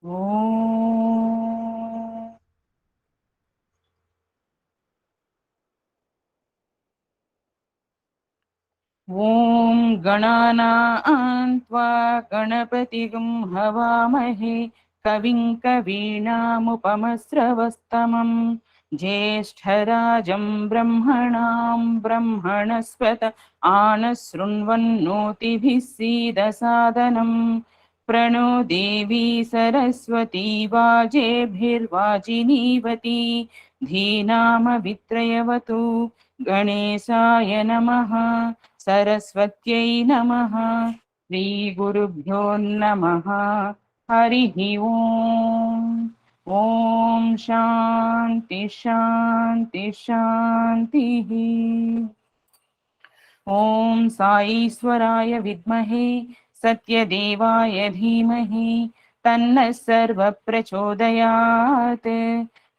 ॐ गणानां त्वा गणपतिगं हवामहे कविं कवीनामुपमस्रवस्तमम् ज्येष्ठराजं ब्रह्मणां ब्रह्मणस्पत आनशृण्वन्नोतिभिः सीदसादनम् प्रणो देवी सरस्वती वाजेभिर्वाजिनीवती धीनामवित्रयवतु गणेशाय नमः सरस्वत्यै नमः श्रीगुरुभ्यो नमः हरिः ओम् ॐ शान्ति शान्ति शान्तिः ॐ साईश्वराय विद्महे सत्यदेवाय धीमहि तन्नः सर्वप्रचोदयात्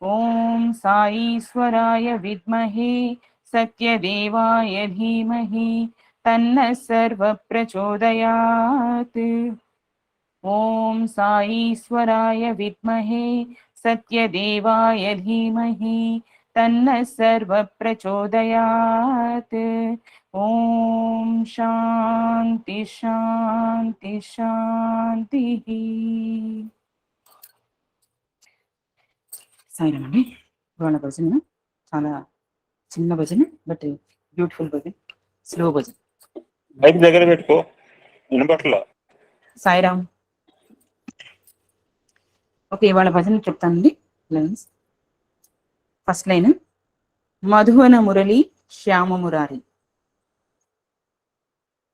ॐ साईश्वराय विद्महे सत्यदेवाय धीमहि तन्नः सर्वप्रचोदयात् ॐ साईश्वराय विद्महे सत्यदेवाय धीमहि तन्नः सर्वप्रचोदयात् ॐ शान्ति शान्ति शान्तिः సాయిరామండి. ఇవాళ భజన చాలా చిన్న భజన, బట్ బ్యూటిఫుల్ భజన, స్లో భజన. మైక్ దగ్గర పెట్టుకో, వినపట్ల. సాయిరామ్. ఓకే, ఇవాళ భజన చెప్తానండి. లైన్స్. ఫస్ట్ లైన్ మధువన మురళి శ్యామమురారి.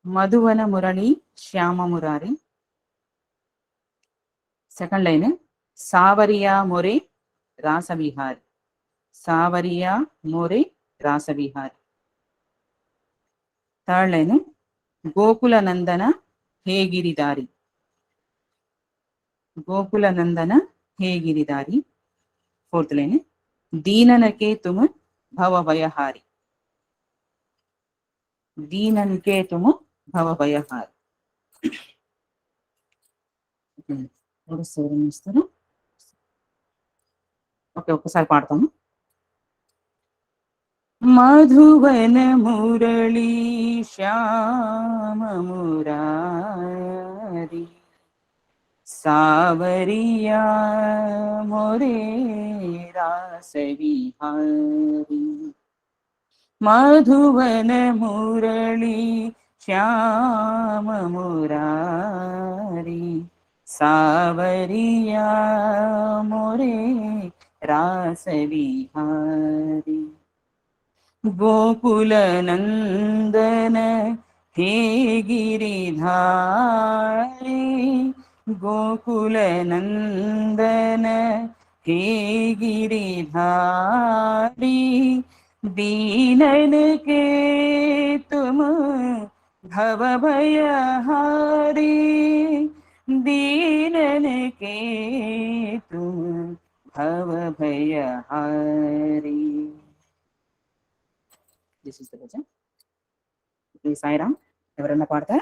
మధువన మురళి శ్యామమురారి. సెకండ్ లైన్ సావరియా మొరే రాసవిహారి. సావరియా మొరే రాసవిహారి. థర్డ్ లైన్ గోకుల నందన హే గిరిదారి. గోకుల నందన హే గిరిదారి. ఫోర్త్ లైన్ దీననకే తుమ భవభయహారి. దీననకే తుమ భవభయహారి. ఇస్తారు. ఓకే, ఒక్కసారి పాడతాము. మధువన మురళీ శ్యామ మురారి సావరియా మొరే రాసవిహారి. మధువన మురళీ శ్యామ మురారి సావరియా మొరే రాసవిహారి. గోకుల నందన హే గిరిధారి. గోకుల నందన హే గిరిధారి. दीनन के तुम भव भयहारी. दीनन के तुम भव भयहारी. This is the bhajan. Okay, Sairam. ఎవరన్నా పాడతారా?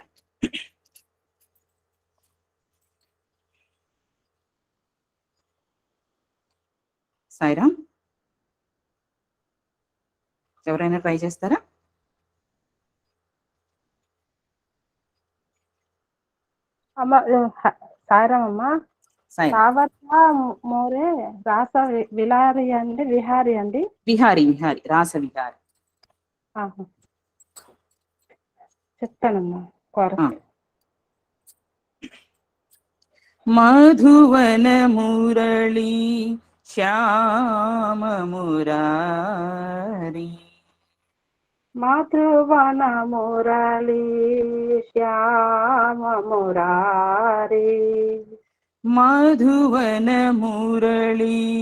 సాయిరామ్, ఎవరైనా ట్రై చేస్తారా? సాయిరామమ్మా. సావర్య మోరే రాస విలారి అండి, విహారి అండి. విహారి విహారి రాస విహారి. చెప్తానమ్మా. మధువన మురళీ శ్యామ మురారి. మధువన మురళీ శ్యామ మురారి. మధువన మురళీ.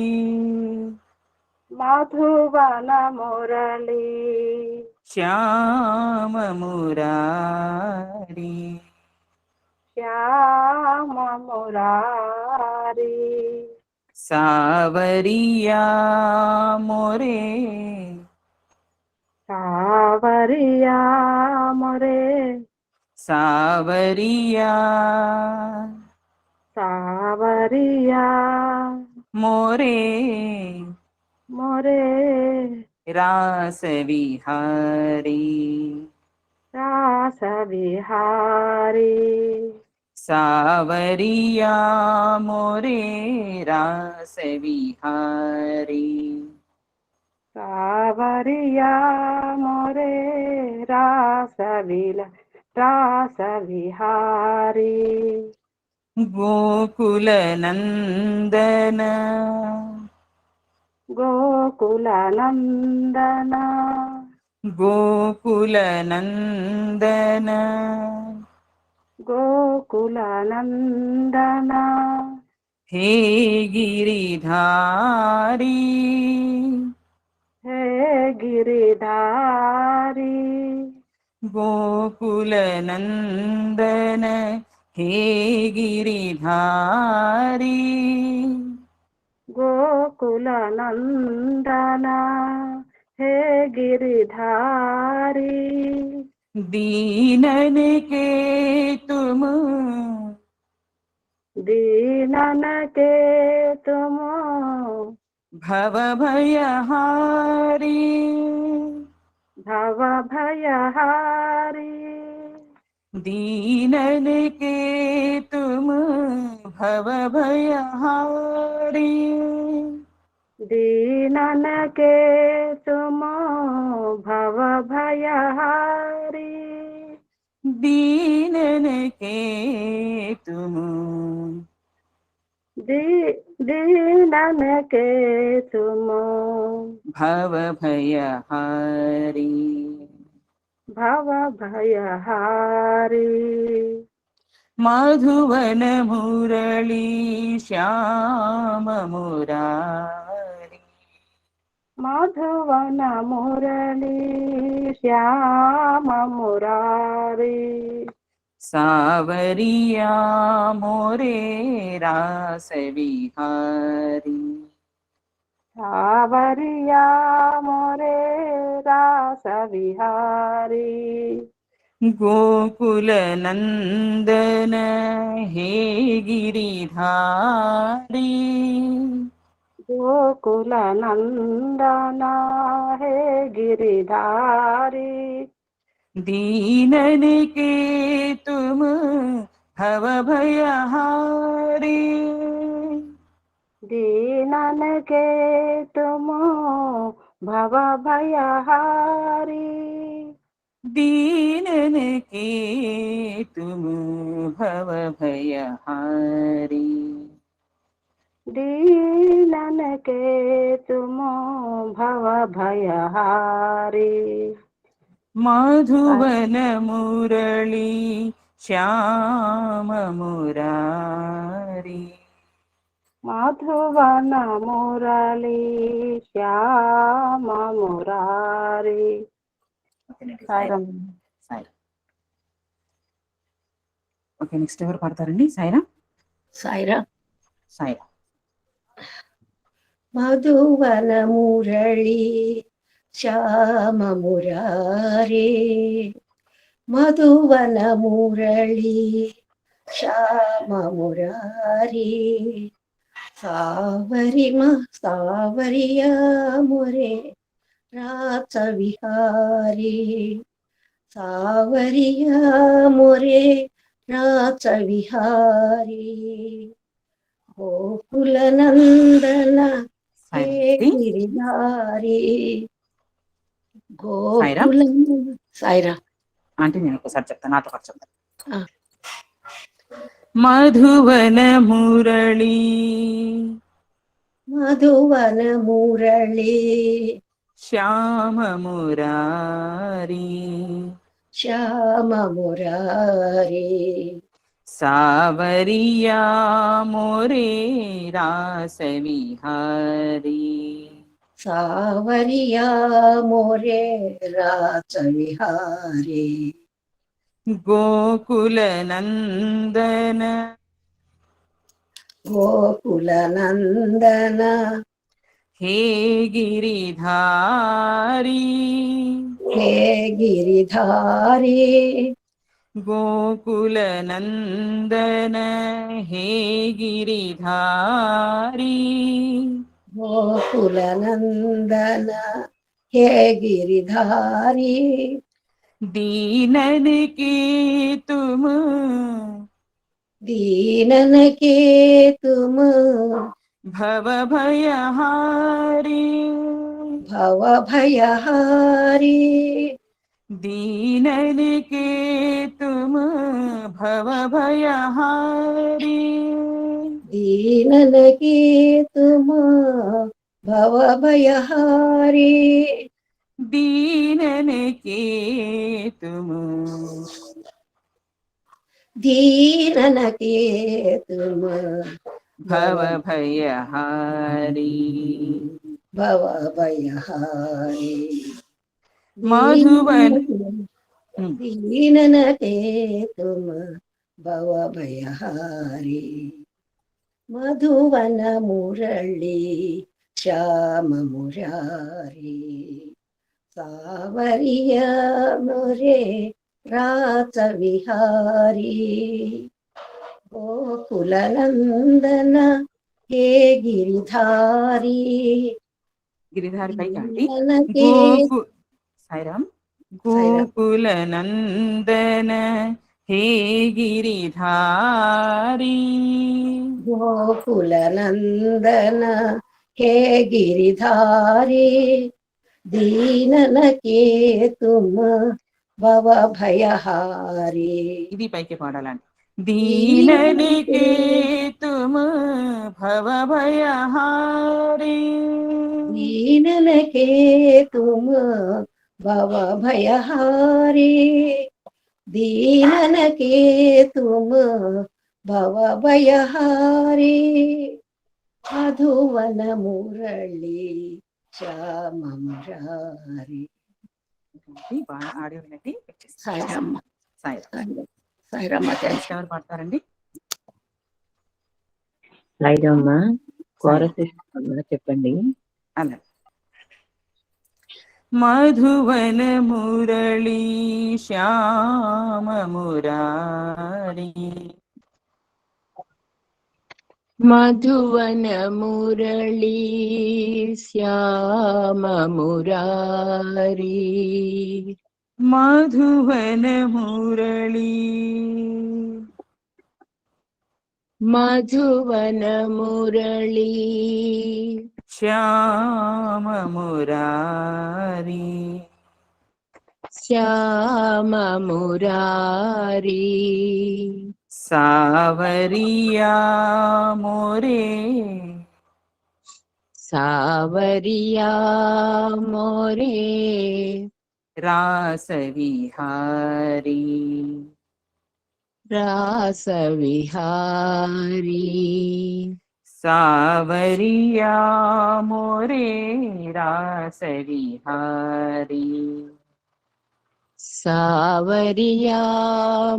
మధువన మురళీ శ్యామ మురారి. శ్యామ మురారి. సావరియా మొరే. సావరియా మొరే. సావరియా. सावरिया मोरे मोरे रास विहारी रास विहारी सावरिया मोरे रास विहारी सावरिया मोरे रास विहारी गोकुल नंदन गोकुल नंदन गोकुल नंदन गोकुल नंदन हे गिरिधारी हे गिरिधारी गोकुल नंदन हे गिरिधारी गोकुल नंदन हे गिरिधारी दीनन के तुम दीनन के तुम भव भयहारी भव भयहारी दीनन के तुम भव भयहारी दीनन के तुम भव भयहारी दीनन के तुम दीनन के तुम भव भयहारी भव भयहारी मधुवन मुरली श्याम मुरारी मधुवन मुरली श्याम मुरारी सावरिया मोरे रास विहारी सावरिया मोरे रास विहारी गोकुल नंदन हे गिरिधारी गोकुल नंदन हे गिरिधारी दीनन के तुम भव भयहारी दीनन के तुम भव भयहारी दीनन के तुम भव भयहारी दीनन के तुम भव भयहारी मधुवन मुरली श्याम मुरारी मधुवन मुरली श्याम मुरारी సాయిరామ్. సాయి. ఓకే నెక్స్ట్ ఎవరు పాడతారండి? సాయిరా సాయిరా. సాయిరా. మధువన మురళి శ్యామ మురారే మధువన మురళి శ్యామ మురారే సావరియా మురే రాస విహారీ సావరియా మురే రాస విహారీ గోకుల నందన హే గిరిధారి గోకుల సాయిరా. అంటే నేను ఒకసారి చెప్తాను, నాతో పాటు చెప్తాను. మధువన మురళి మధువన మురళి శ్యామ మురారి శ్యామ మురారి సావరియా మోరే రాస విహారీ సావరియా మోరే రాస విహారీ గోకుల నందన గోకుల నందన హే గిరిధారి హే గిరిధారి गोकुल नंदन हे गिरिधारी गोकुल नंदन हे गिरिधारी दीनन के तुम दीनन के तुम भव भयहारी भव भयहारी दीनन के तुम भव भयहारी दीनन के तुम भव भयहारी दीनन के तुम दीनन के तुम भव भयहारी भव भयहारी मधुवन दीनन के तुम भव भयहारी मधुवन मुरली श्याम मुरारी सावरिया मोरे रात विहारी गोकुल नंदन हे गिरिधारी गिरिधारी పైకి ఆంటీ दीनन के గోకు సాయిరామ్ साईराम गोकुल नंदन हे गिरिधारी गोकुल नंदन हे गिरिधारी दीनन के तुम भव भयहारी ఇది పైకి పాడాలండి दीनन के तुम भव भयहारी दीनन के तुम भव भयहारी दीनन के तुम भव भयहारी मधुवन मुरली श्याम मुरारी బాగా ఆడియో వినండి साईराम సాయిరామ్ साईराम నెక్స్ట్ ఎవరు పాడతారండి లైడమ్మా కోరస్ చెప్పండి. అలా మధువన మురళీ శ్యామ మురారీ మధువన మురళీ శ్యామ మురారీ మధువన మురళీ మధువన మురళీ శ్యామ మురారీ శ్యామ మురారీ సావరియా మోరే సావరియా మోరే రాస విహారీ రాస విహారీ సావరియా మోరే రాస విహారీ సావరియా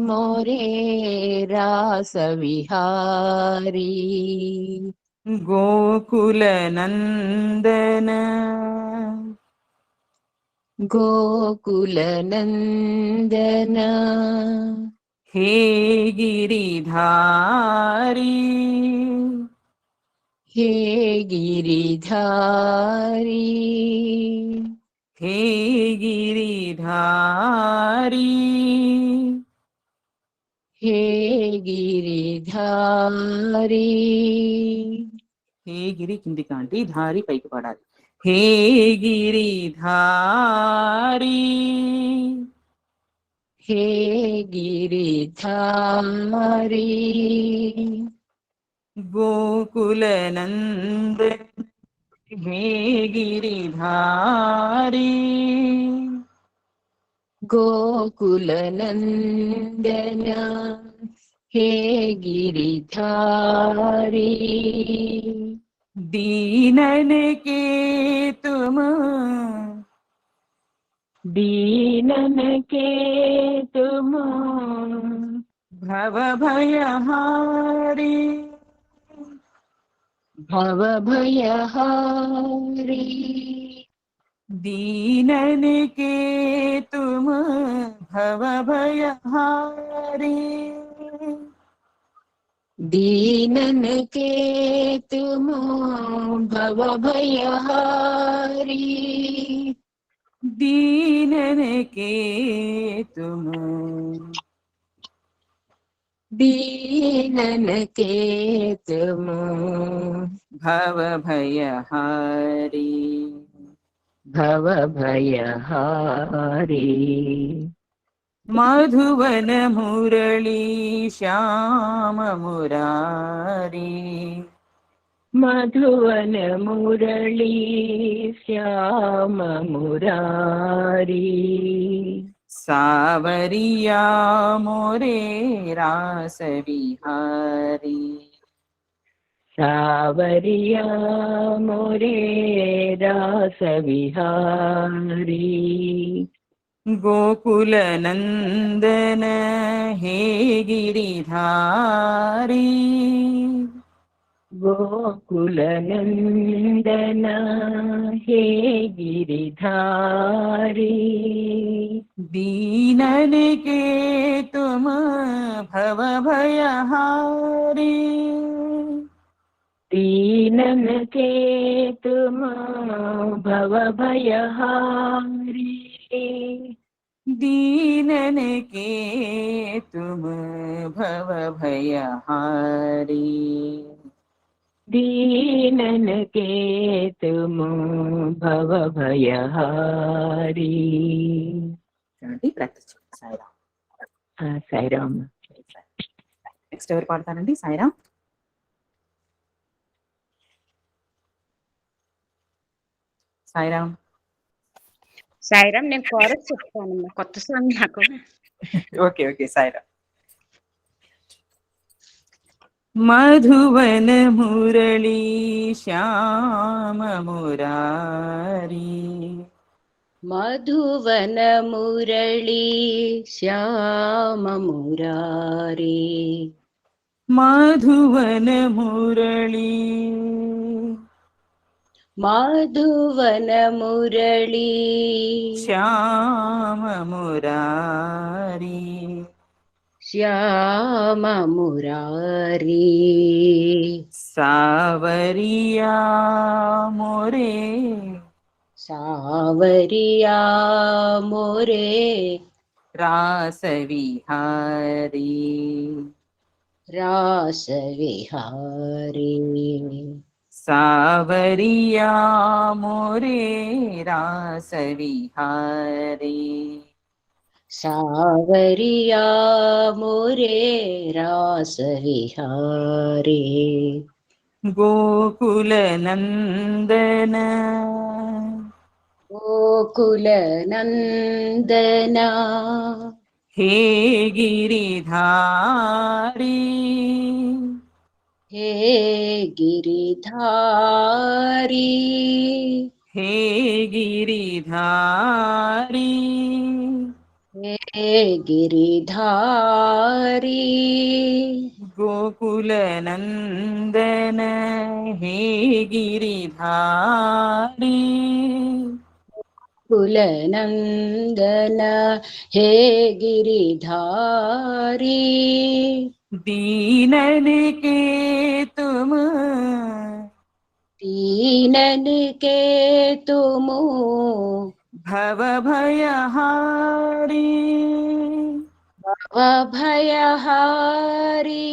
మోరే రాస విహారీ గోకుల నందన గోకుల నందన హే గిరిధారీ హే గిరిధారీ హే గిరిధారీ హే గిరిధారీ హే గిరి కింది కాంటి ధారి పైకి పడాలి హే గిరిధారీ హే గిరిధారీ గోకుల నంద హే గిరిధారీ గోకుల నందన హే గిరిధారీ दीनन के तुम दीनन के तुम भव भयहारी भव भयहारी दीनन के तुम भवभयहारी दीनन के तुम भव भयहारी दीनन के तुम दीनन के तुम भवभयहारी भव भयहारी मधुवन मुरली श्याम मुरारी मधुवन मुरली श्याम मुरारी सावरिया मोरे रास बिहारी सावरिया मोरे रास विहारी गोकुल नंदन हे गिरिधारी गोकुल नंदन हे गिरिधारी दीनन के तुम भव भयहारी दीनन के तुम भव भयहारी दीनन के तुम भव भयहारी दीनन के तुम भव भयहारी ప్రాక్టీస్ సాయిరామ్ సాయిరామ్ నెక్స్ట్ ఎవరు పాడతారండి సాయిరామ్ సాయిరామ్ సాయిరామ్ నేను కోరస్ చెప్తానమ్మా కొత్త సాంగ్ నాకు ఓకే ఓకే సాయిరామ్ मधुवन मुरली श्याम मुरारी मधुवन मुरली श्याम मुरारी मधुवन मुरली मधुवन मुरली श्याम मुरारी श्याम मुरारी सावरिया मोरे सावरिया मोरे रास विहारी रास विहारी सावरिया मोरे रास विहारी सावरिया मोरे रास विहारी गोकुल नंदन गोकुल नंदना हे गिरिधारी हे गिरिधारी हे गिरिधारी हे गिरिधारी गोकुल नंदन हे गिरिधारी कुलनंदन हे गिरिधारी दीनन के तुम दीनन के तुम भव भयहारी भयहारी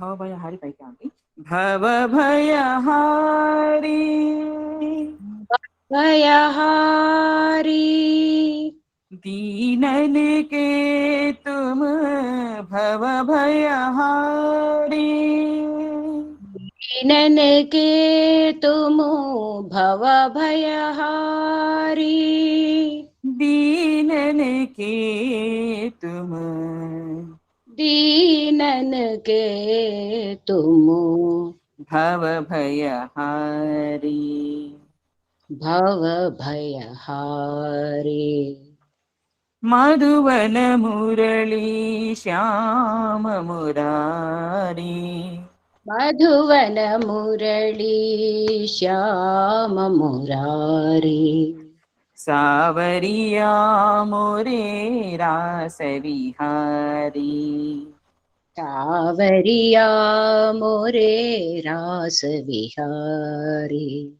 भव भयहारी पै क्या होगी भव भयहारी भयहारी दीनन के तुम भव भयहारी दीनन के तुम भव भयहारी दीनन के तुम दीनन के तुम भव भयहारी भव भयहारी मधुवन मुरली श्याम मुरारी मधुवन मुरली श्याम मुरारी सावरिया मोरे रास विहारी। सावरिया मोरे रास विहारी।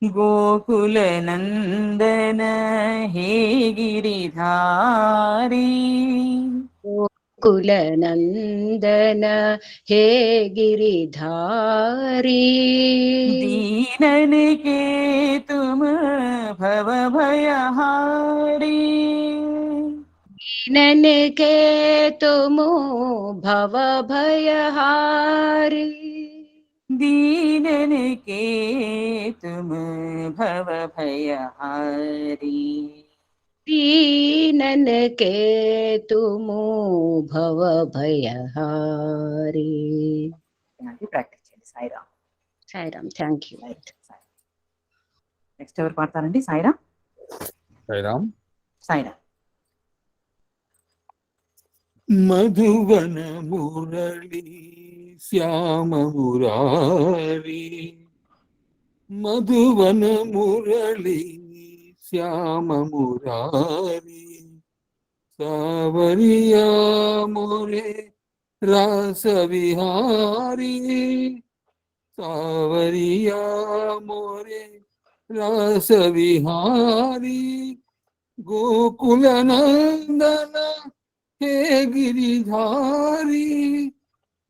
गोकुल नंदन हे गिरिधारी। गोकुल नंदन हे गिरिधारी। दीनन के तुम भव भयहारी। दीनन के तुम भव भयहारी। दीनन के तुम भव भयहारी। दीनन के तुम भव भयहारी। ప్రాక్టీస్ చేయండి. Sairam. Sairam, thank you. Next ఎవరు పాడతారండి? సాయిరామ్. సాయిరామ్. సాయిరామ్. మధువన మురళి శ్యామ మురారి. మధువన మురళి శ్యామ మురారి. సావరియా మోరే రాస విహారీ. सावरिया मोरे रास विहारी. गोकुल नंदन हे गिरिधारी.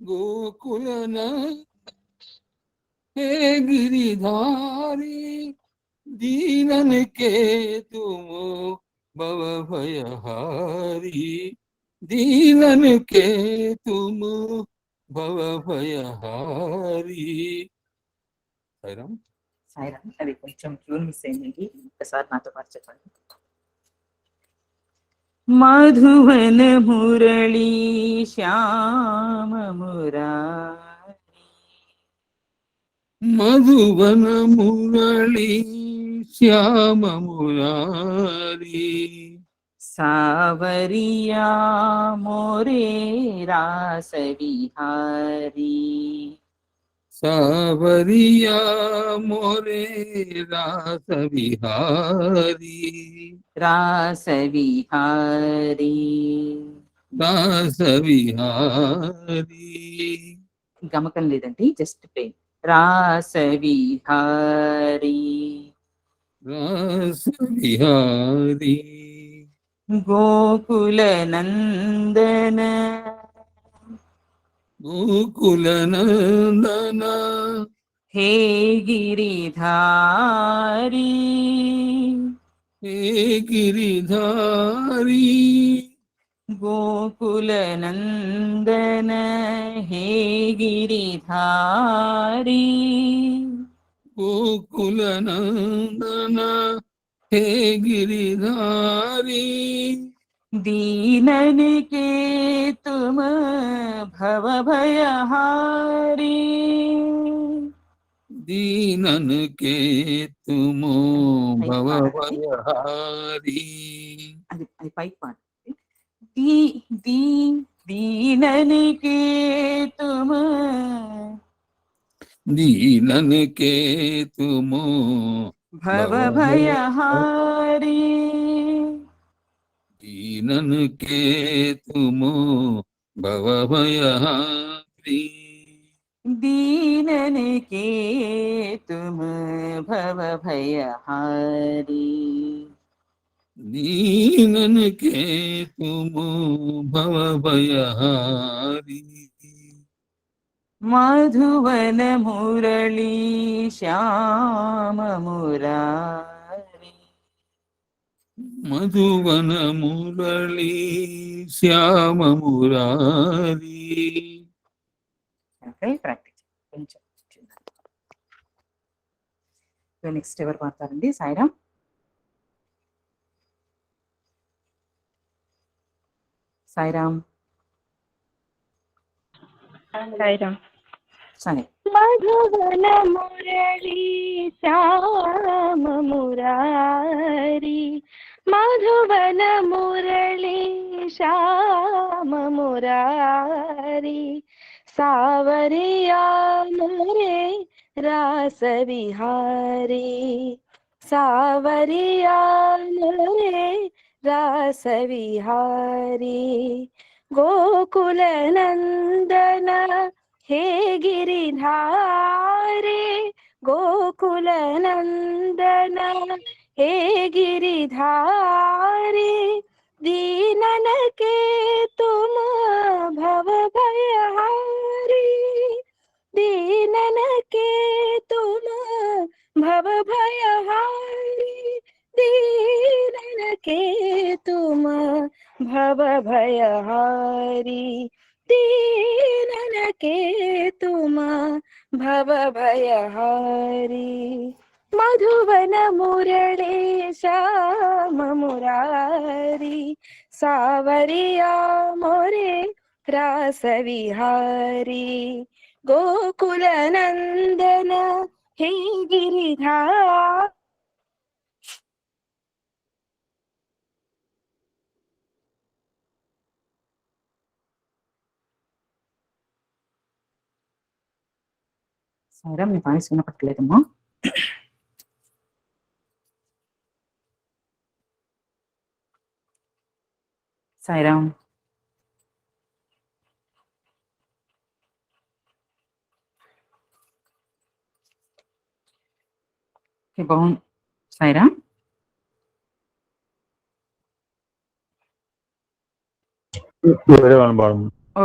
गोकुल नंदन हे गिरिधारी. दीनन के तुम भव भयहारी. दीनन के तुम भव भयहारी. సాయిరామ్. సాయిరామ్. అది కొంచెం ట్యూన్ మిస్ అయిందండి, ఒకసారి నాతో పాటు చెప్పండి. మధువన మురళీ శ్యామ మురారి. మధువన మురళి శ్యామ మురారి. सावरिया मोरे रास विहारी. सावरिया मोरे रास विहारी. रास विहारी. रास विहारी. గమకం లేదండి, జస్ట్ ప్లేన్. రాస విహారీ. रास विहारी. गोकुल नंदन गोकुल नंदन हे गिरिधारी. हे गिरिधारी. गोकुल नंदन हे गिरिधारी. गोकुल नंदन हे गिरिधारी. दीनन के तुम भव भयहारी. दीनन के तुम भव भयहारी. అది అది పైకి పాడు. दीनन के तुम दीनन के तुम भव भयहारी. दीनन के तुम भव भयहारी. दीनन के तुम भव भयहारी. दीनन के तुम भव भयहारी. मधुवन मुरली श्याम मुरारी. मधुवन मुरली श्याम मुरारी. ప్రాక్టీస్ కొంచెం. నెక్స్ట్ ఎవరు పాడతారండి? సాయిరామ్. సాయిరామ్. సాయిరామ్. సరే. మధువన మురళీ శ్యామ మురారి. మధువన మురళీ శ్యామ మురారి. సావరియా मोरे रास विहारी. सावरिया मोरे रास विहारी गोकुल नंदन हे गिरिधारी गोकुल नंदन हे गिरिधारी दीनन के तुम भव भयहारी दीनन के तुम भव भयहारी दीनन के तुम भव भयहारी दीनन के तुम भव भयहारी मधुवन मुरली श्याम मुरारी सावरिया मोरे रास विहारी गोकुल नंदन हे गिरिधारी సాయిరామ్ మీ వాయిస్ వినపట్టలేదమ్మా. సాయిరామ్. బాగుంది సాయిరామ్.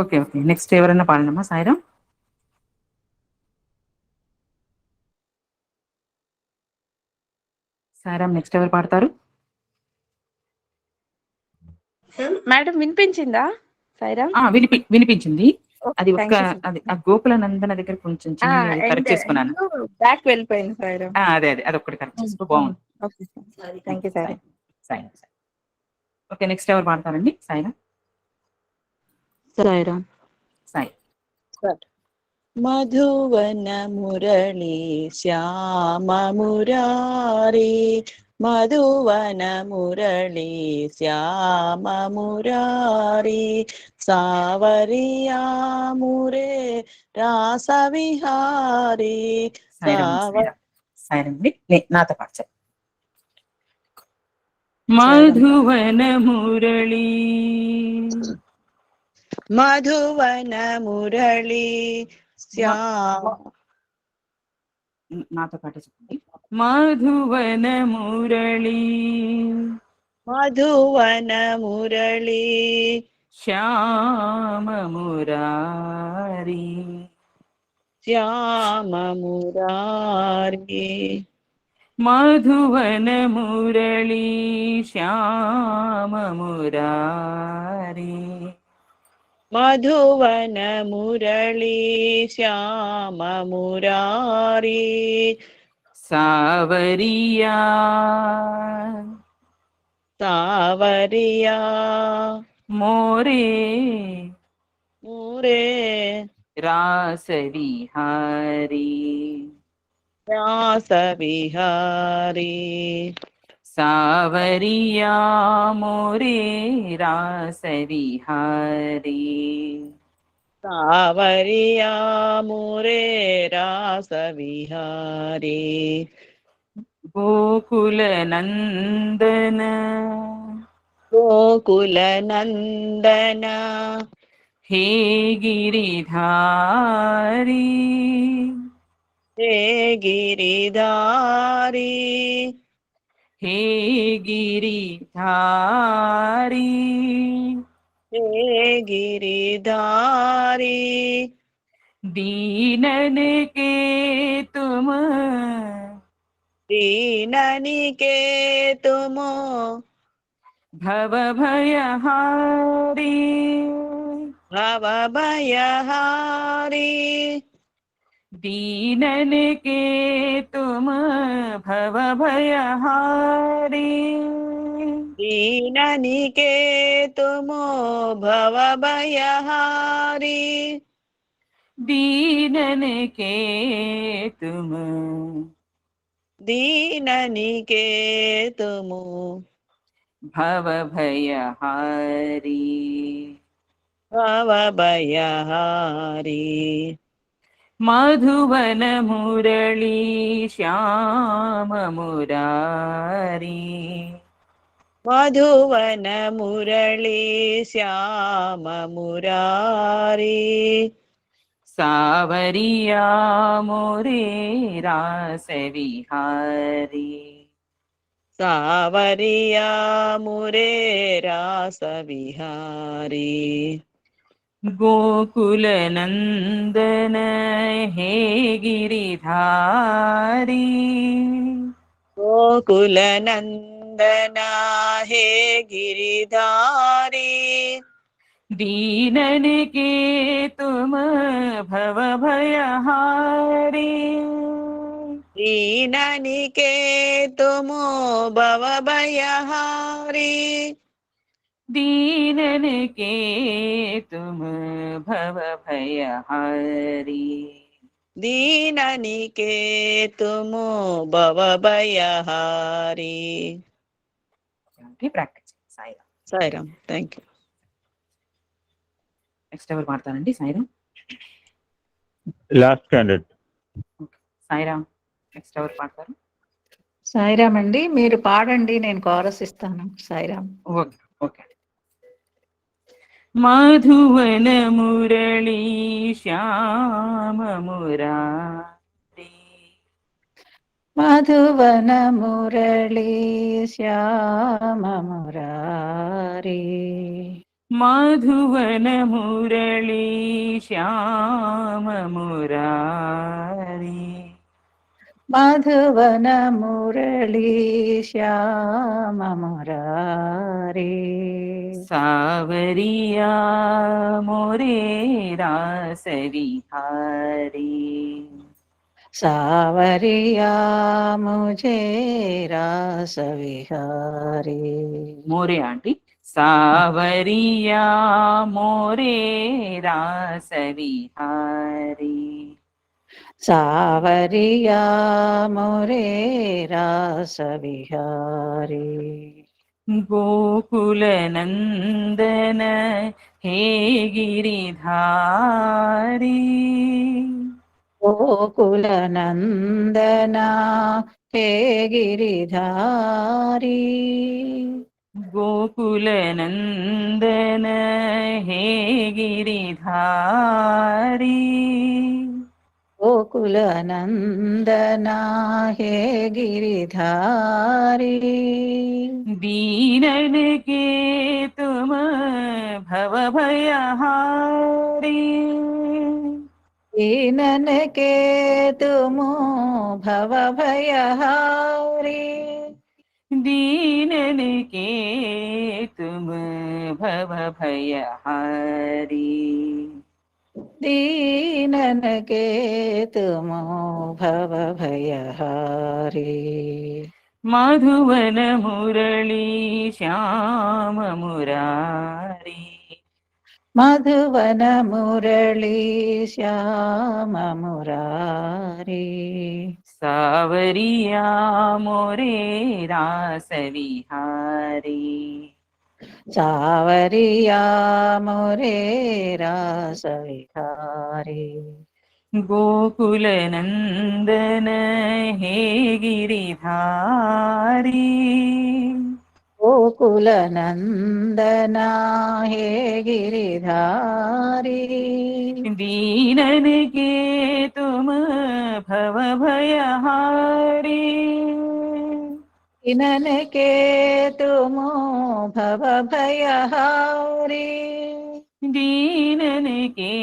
ఓకే ఓకే నెక్స్ట్ ఎవరైనా పాడండమ్మా సాయిరామ్. సాయిరామ్ నెక్స్ట్ ఎవరు పాడతారు? మేడం వినిపించిందా సాయిరామ్? వినిపించింది. అది ఒక్క అది ఆ గోకుల నందన దగ్గర కొంచెం చిన్న కరెక్ట్ చేసుకున్నాను. బ్యాక్ వెళ్ళిపోయింది సాయిరామ్. అదే అదొక్కటి కరెక్ట్ చేసుకో. బాగుంది. Okay thank you Sairam. Okay next ఎవరు పాడతారండి? సాయిరామ్. సాయిరామ్. సాయి. మధువన మురళి శ్యామ మురారి మధువన మురళి శ్యామ మురారి సావరియా మురే రాస విహారి నాతో పాటు మధువన మురళి మధువన మురళి నాతో పాటు చెప్పండి. మధువన మురళి మధువన మురళి శ్యామ మురారి శ్యామ మురారి మధువన మురళి శ్యామ మురారి మధువన మురళి శ్యామ మురారి సావరియా సావరియా మోరే మురే రాస విహారీ రాస విహారీ సావరియా మోరే రాస విహారీ సావరియా మురే రాస విహారీ గోకుల నందన గోకుల నందన హే గిరిధారీ హే గిరిధారీ హే గిరిధారీ హే गिरिधारी दीनन के तुम दीननि के तुम भव भयहारी भव भयहारी दीनन के तुम भव भयहारी दीननि के तुम भव भयहारी दीनन के तुम दीननि के तुम भव भयहारी भव भयहारी मधुवन मुरली श्याम मुरारी मधुवन मुरली श्याम मुरारी सावरिया मोरे रास विहारी सावरिया मुरे रास विहारी गोकुल नंदन हे गिरिधारी गोकुल नंदना हे गिरिधारी दीनन के तुम भव भयहारी दीननि के तुम भव भयहारी दीनन के तुम भव भयहारी दीननि के तुम भव भयहारी practice Sairam. Sairam thank you next ఎవరు పాడతారండి? Sairam. Last candidate Sairam next ఎవరు పాడతారు? సాయిరామ్ అండి, మీరు పాడండి, నేను కోరస్ ఇస్తాను. సాయిరామ్. Okay okay. మధువన మురళీ శ్యామ మురారి మధువన మురళీ శ్యామ మురారి మధువన మురళీ శ్యామ మురారి మధువన మురళీ శ్యామ మురారి सावरिया मोरे रास विहारी सावरिया मुझे रास विहारी मोरे आंटी सावरिया मोरे रास विहारी सावरिया मोरे रास विहारी गोकुल नंदन हे गिरिधारी गोकुल नंदना हे गिरिधारी गोकुल नंदन हे गिरिधारी गोकुल नंदना हे गिरिधारी दीनन के तुम भव भयहारी दीनन के तुम भव भयहारी दीनन के तुम भव भयहारी दीनन के तुम भव भयहारी मधुवन मुरली श्याम मुरारी मधुवन मुरली श्याम मुरारी सावरिया मोरे रास विहारी सावरिया मोरे रास विहारी गोकुल नंदन हे गिरिधारी गोकुल नंदना हे गिरिधारी दीनन के तुम भव भयहारी दीनन के तुम भव भयहारी दीनन के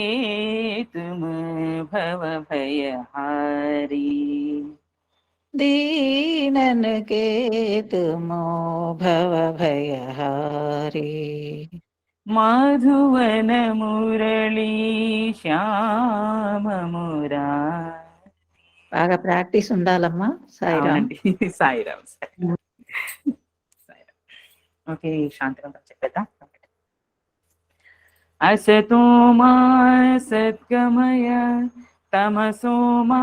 तुम भव भयहारी दीनन के तुम भव भयहारी मधुवन मुरली श्याम मुरारी బాగా ప్రాక్టీస్ ఉండాలమ్మా. సాయిరామ్. సాయిరామ్. ఓకే శాంతిరామ్ చెప్పేద్దాం. असतो मा सद्गमय तमसो मा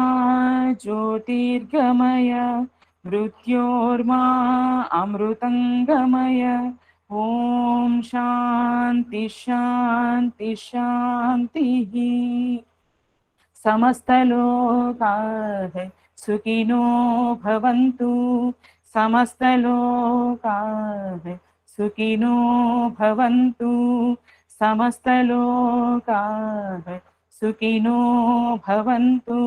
ज्योतिर्गमय मृत्योर्मा अमृतंगमय ओम शांति शांति शांति समस्तलोकाः सुखिनो भवन्तु समस्तलोकाः सुखिनो भवन्तु समस्तलोकाः सुखिनो भवन्तु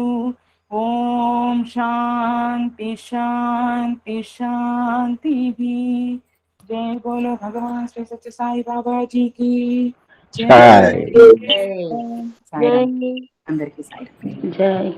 ओम शांति शांति शांति। जय बोलो भगवान श्री सत्य साई बाबा जी की जय। जय साईराम। अंदर की साईराम। जय